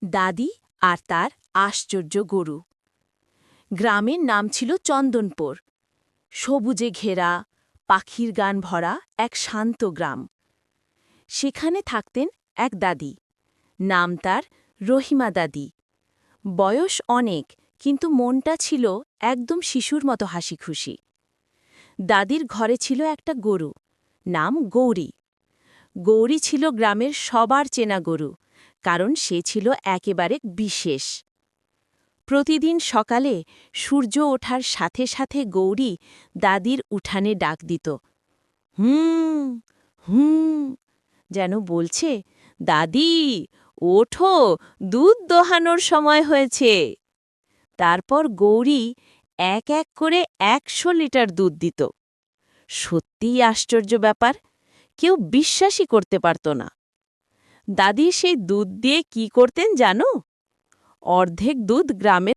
দাদি আর তার আশ্চর্য গরু। গ্রামের নাম ছিল চন্দনপুর। সবুজে ঘেরা, পাখির গান ভরা এক শান্ত গ্রাম। সেখানে থাকতেন এক দাদি। নাম তার রহিমা দাদি। বয়স অনেক, কিন্তু মনটা ছিল একদম শিশুর মতো হাসিখুশি। দাদির ঘরে ছিল একটা গরু, নাম গৌরী। গৌরী ছিল গ্রামের সবার চেনা গরু, কারণ সে ছিল একেবারে বিশেষ। প্রতিদিন সকালে সূর্য ওঠার সাথে সাথে গৌরী দাদির উঠানে ডাক দিত, হুম হুম, যেন বলছে, দাদি ওঠো, দুধ দোহানোর সময় হয়েছে। তারপর গৌরী এক এক করে ১০০ লিটার দুধ দিত। সত্যিই আশ্চর্য ব্যাপার, কেউ বিশ্বাসই করতে পারত না। দাদি সেই দুধ দিয়ে কি করতেন জানো? অর্ধেক দুধ গ্রামের